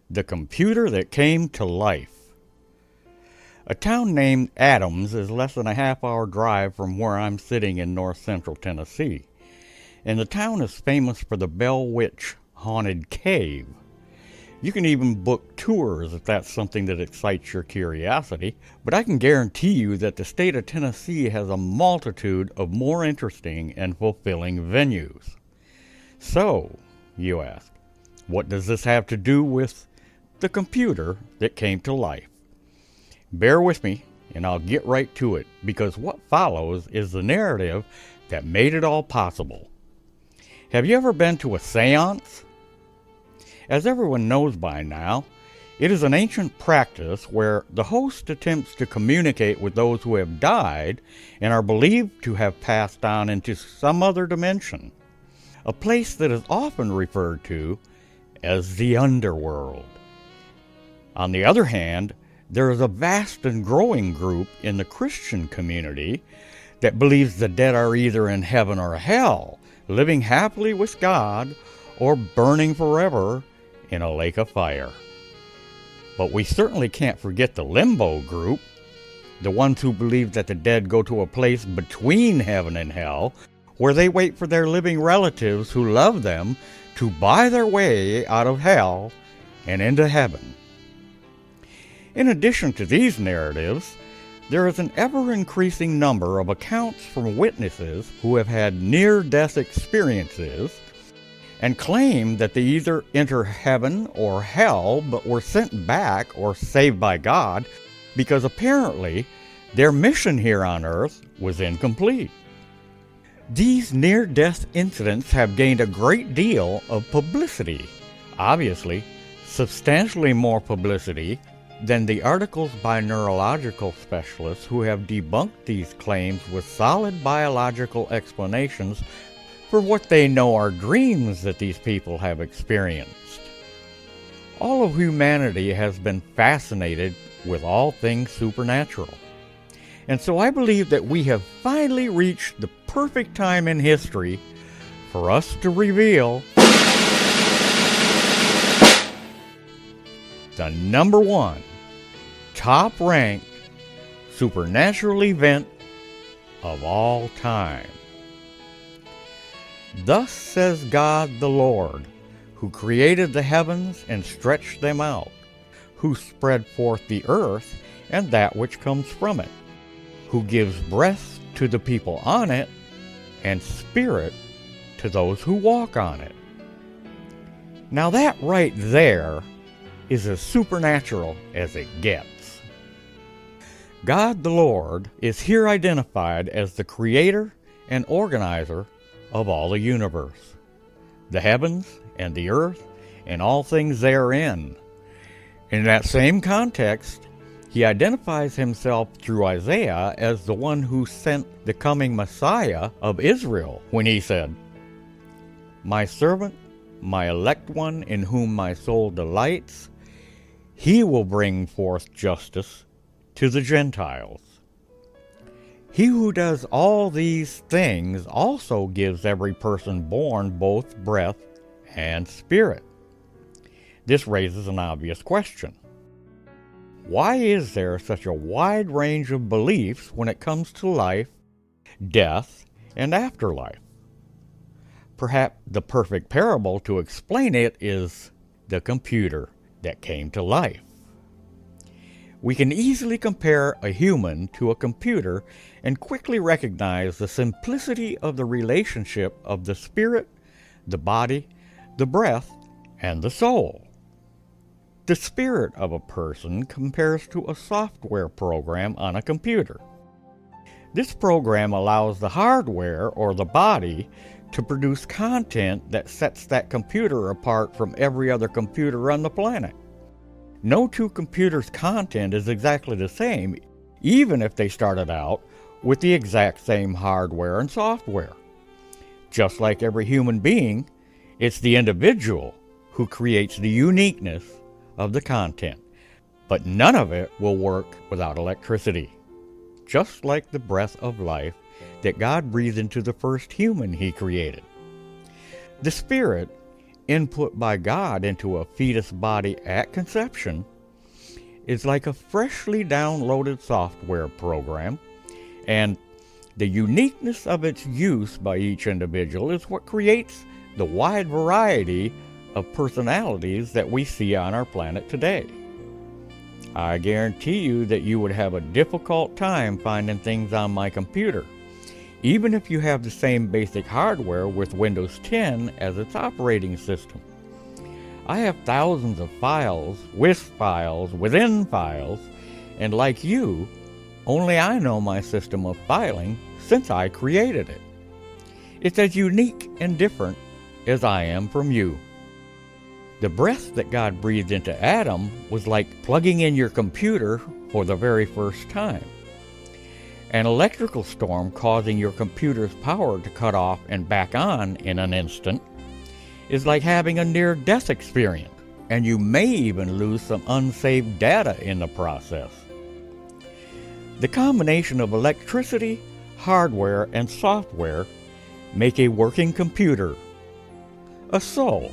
The computer that came to life. A town named Adams is less than a half-hour drive from where I'm sitting in north-central Tennessee, and the town is famous for the Bell Witch Haunted Cave. You can even book tours if that's something that excites your curiosity, but I can guarantee you that the state of Tennessee has a multitude of more interesting and fulfilling venues. So, you ask, what does this have to do with the computer that came to life? Bear with me, and I'll get right to it, because what follows is the narrative that made it all possible. Have you ever been to a seance? As everyone knows by now, it is an ancient practice where the host attempts to communicate with those who have died and are believed to have passed on into some other dimension, a place that is often referred to as the underworld. On the other hand, there is a vast and growing group in the Christian community that believes the dead are either in heaven or hell, living happily with God, or burning forever in a lake of fire. But we certainly can't forget the limbo group, the ones who believe that the dead go to a place between heaven and hell, where they wait for their living relatives who love them to buy their way out of hell and into heaven. In addition to these narratives, there is an ever-increasing number of accounts from witnesses who have had near-death experiences and claim that they either enter heaven or hell but were sent back or saved by God because apparently their mission here on earth was incomplete. These near-death incidents have gained a great deal of publicity, obviously substantially more publicity than the articles by neurological specialists who have debunked these claims with solid biological explanations for what they know are dreams that these people have experienced. All of humanity has been fascinated with all things supernatural. And so I believe that we have finally reached the perfect time in history for us to reveal the number one top-ranked supernatural event of all time. Thus says God the Lord, who created the heavens and stretched them out, who spread forth the earth and that which comes from it, who gives breath to the people on it and spirit to those who walk on it. Now that right there is as supernatural as it gets. God the Lord is here identified as the creator and organizer of all the universe, the heavens and the earth and all things therein. In that same context, he identifies himself through Isaiah as the one who sent the coming Messiah of Israel when he said, "My servant, my elect one in whom my soul delights, he will bring forth justice to the Gentiles." He who does all these things also gives every person born both breath and spirit. This raises an obvious question. Why is there such a wide range of beliefs when it comes to life, death, and afterlife? Perhaps the perfect parable to explain it is the computer that came to life. We can easily compare a human to a computer and quickly recognize the simplicity of the relationship of the spirit, the body, the breath, and the soul. The spirit of a person compares to a software program on a computer. This program allows the hardware or the body to produce content that sets that computer apart from every other computer on the planet. No two computers' content is exactly the same, even if they started out with the exact same hardware and software. Just like every human being, it's the individual who creates the uniqueness of the content, but none of it will work without electricity. Just like the breath of life that God breathed into the first human he created. The spirit input by God into a fetus body at conception is like a freshly downloaded software program, and the uniqueness of its use by each individual is what creates the wide variety of personalities that we see on our planet today. I guarantee you that you would have a difficult time finding things on my computer, even if you have the same basic hardware with Windows 10 as its operating system. I have thousands of files, WISP files, within files, and like you, only I know my system of filing since I created it. It's as unique and different as I am from you. The breath that God breathed into Adam was like plugging in your computer for the very first time. An electrical storm causing your computer's power to cut off and back on in an instant is like having a near-death experience, and you may even lose some unsaved data in the process. The combination of electricity, hardware, and software make a working computer, a soul.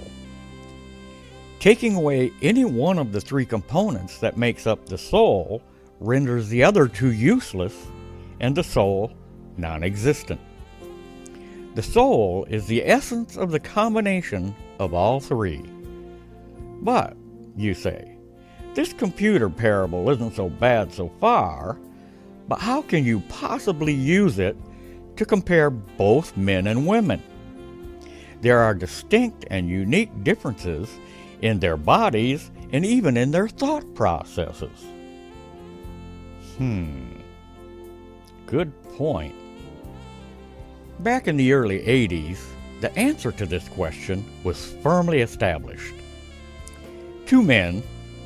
Taking away any one of the three components that makes up the soul renders the other two useless and the soul non-existent. The soul is the essence of the combination of all three. But, you say, this computer parable isn't so bad so far, but how can you possibly use it to compare both men and women? There are distinct and unique differences in their bodies and even in their thought processes. Good point. Back in the early 80s, the answer to this question was firmly established. Two men,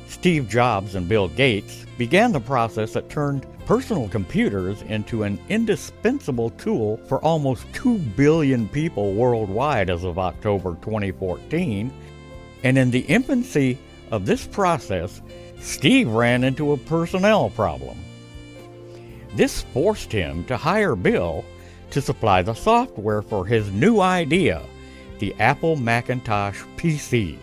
Steve Jobs and Bill Gates, began the process that turned personal computers into an indispensable tool for almost 2 billion people worldwide as of October 2014. And in the infancy of this process, Steve ran into a personnel problem. This forced him to hire Bill to supply the software for his new idea, the Apple Macintosh PC.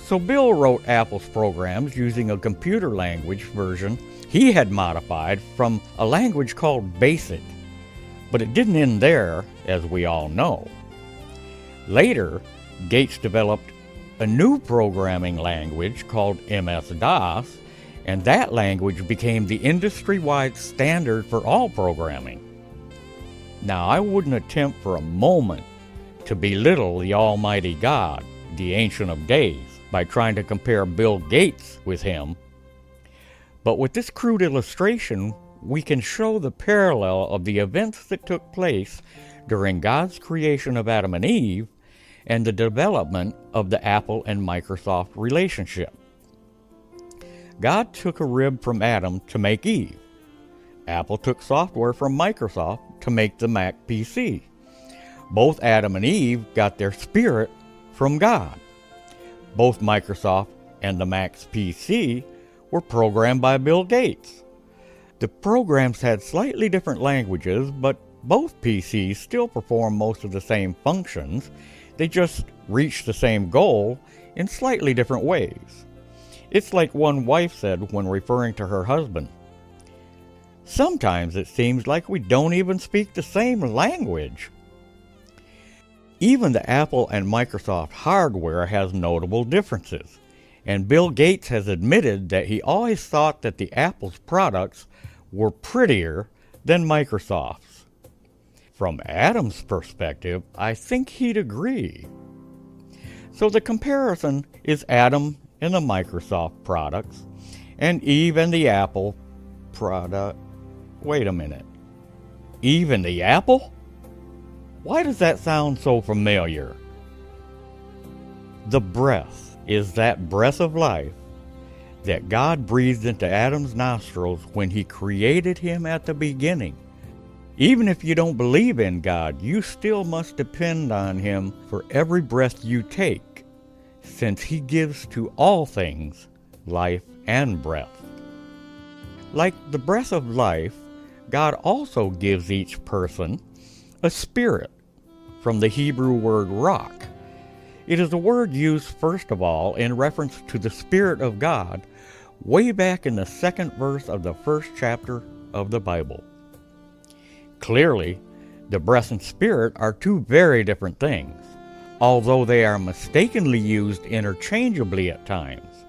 So Bill wrote Apple's programs using a computer language version he had modified from a language called BASIC. But it didn't end there, as we all know. Later, Gates developed a new programming language called MS-DOS, and that language became the industry-wide standard for all programming. Now, I wouldn't attempt for a moment to belittle the Almighty God, the Ancient of Days, by trying to compare Bill Gates with him. But with this crude illustration, we can show the parallel of the events that took place during God's creation of Adam and Eve and the development of the Apple and Microsoft relationship. God took a rib from Adam to make Eve. Apple took software from Microsoft to make the Mac PC. Both Adam and Eve got their spirit from God. Both Microsoft and the Mac's PC were programmed by Bill Gates. The programs had slightly different languages, but both PCs still perform most of the same functions. They just reach the same goal in slightly different ways. It's like one wife said when referring to her husband. Sometimes it seems like we don't even speak the same language. Even the Apple and Microsoft hardware has notable differences, and Bill Gates has admitted that he always thought that the Apple's products were prettier than Microsoft's. From Adam's perspective, I think he'd agree. So the comparison is Adam and the Microsoft products, and Eve and the Apple product. Wait a minute. Eve and the Apple? Why does that sound so familiar? The breath is that breath of life that God breathed into Adam's nostrils when he created him at the beginning. Even if you don't believe in God, you still must depend on him for every breath you take, since he gives to all things life and breath. Like the breath of life, God also gives each person a spirit, from the Hebrew word rock. It is a word used first of all in reference to the Spirit of God way back in the 2nd verse of the 1st chapter of the Bible. Clearly, the breath and spirit are two very different things, although they are mistakenly used interchangeably at times.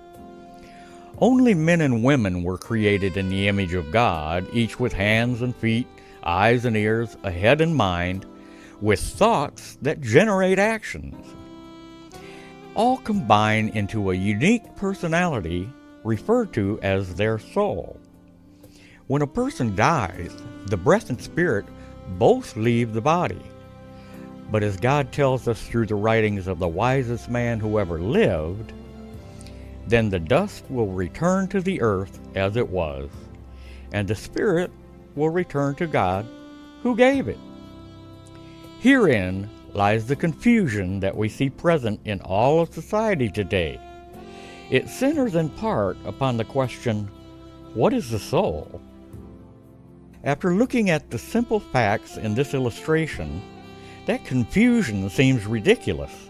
Only men and women were created in the image of God, each with hands and feet, eyes and ears, a head and mind, with thoughts that generate actions. All combine into a unique personality referred to as their soul. When a person dies, the breath and spirit both leave the body. But as God tells us through the writings of the wisest man who ever lived, then the dust will return to the earth as it was, and the spirit will return to God who gave it. Herein lies the confusion that we see present in all of society today. It centers in part upon the question, what is the soul? After looking at the simple facts in this illustration, that confusion seems ridiculous,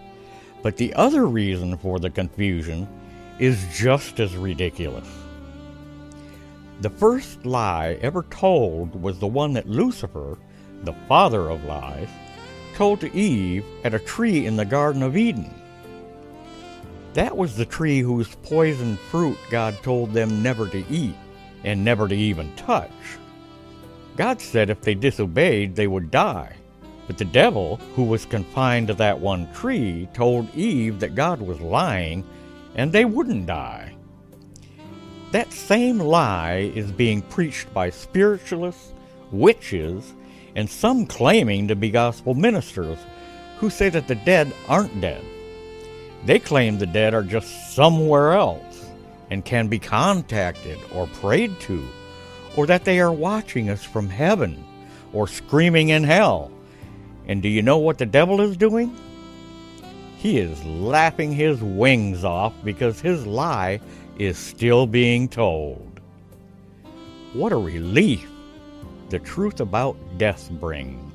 but the other reason for the confusion is just as ridiculous. The first lie ever told was the one that Lucifer, the father of lies, told to Eve at a tree in the Garden of Eden. That was the tree whose poisoned fruit God told them never to eat and never to even touch. God said if they disobeyed, they would die. But the devil, who was confined to that one tree, told Eve that God was lying and they wouldn't die. That same lie is being preached by spiritualists, witches, and some claiming to be gospel ministers who say that the dead aren't dead. They claim the dead are just somewhere else and can be contacted or prayed to, or that they are watching us from heaven or screaming in hell. And do you know what the devil is doing? He is laughing his wings off because his lie is still being told. What a relief the truth about death brings.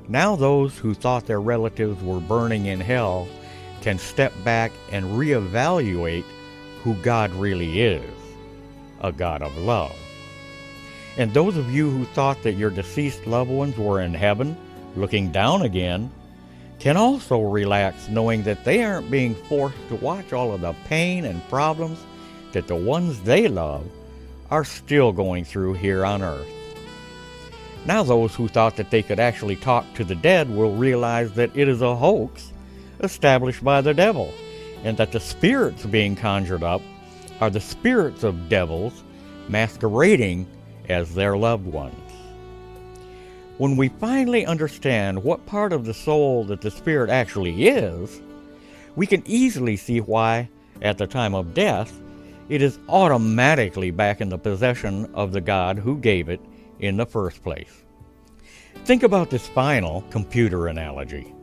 Now those who thought their relatives were burning in hell can step back and reevaluate who God really is, a God of love. And those of you who thought that your deceased loved ones were in heaven, looking down again, can also relax knowing that they aren't being forced to watch all of the pain and problems that the ones they love are still going through here on earth. Now those who thought that they could actually talk to the dead will realize that it is a hoax established by the devil, and that the spirits being conjured up are the spirits of devils masquerading as their loved ones. When we finally understand what part of the soul that the spirit actually is, we can easily see why, at the time of death, it is automatically back in the possession of the God who gave it in the first place. Think about this final computer analogy.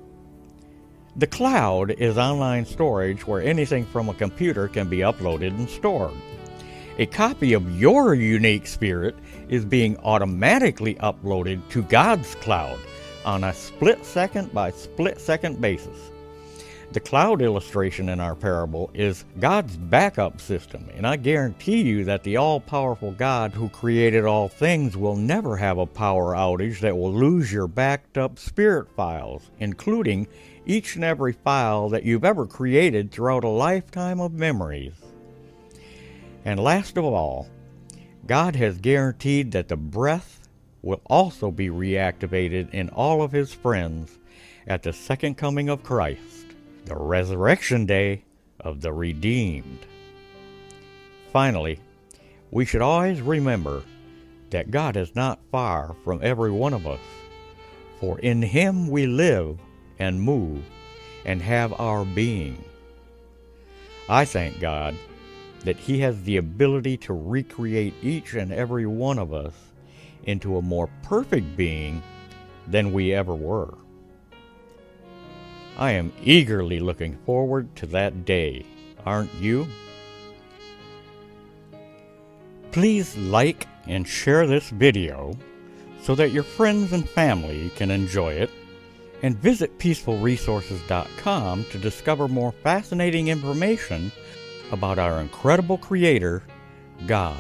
The cloud is online storage where anything from a computer can be uploaded and stored. A copy of your unique spirit is being automatically uploaded to God's cloud on a split-second by split-second basis. The cloud illustration in our parable is God's backup system, and I guarantee you that the all-powerful God who created all things will never have a power outage that will lose your backed-up spirit files, including each and every file that you've ever created throughout a lifetime of memories. And last of all, God has guaranteed that the breath will also be reactivated in all of his friends at the second coming of Christ, the resurrection day of the redeemed. Finally, we should always remember that God is not far from every one of us, for in him we live and move and have our being. I thank God that he has the ability to recreate each and every one of us into a more perfect being than we ever were. I am eagerly looking forward to that day, aren't you? Please like and share this video so that your friends and family can enjoy it, And visit peacefulresources.com to discover more fascinating information about our incredible Creator, God.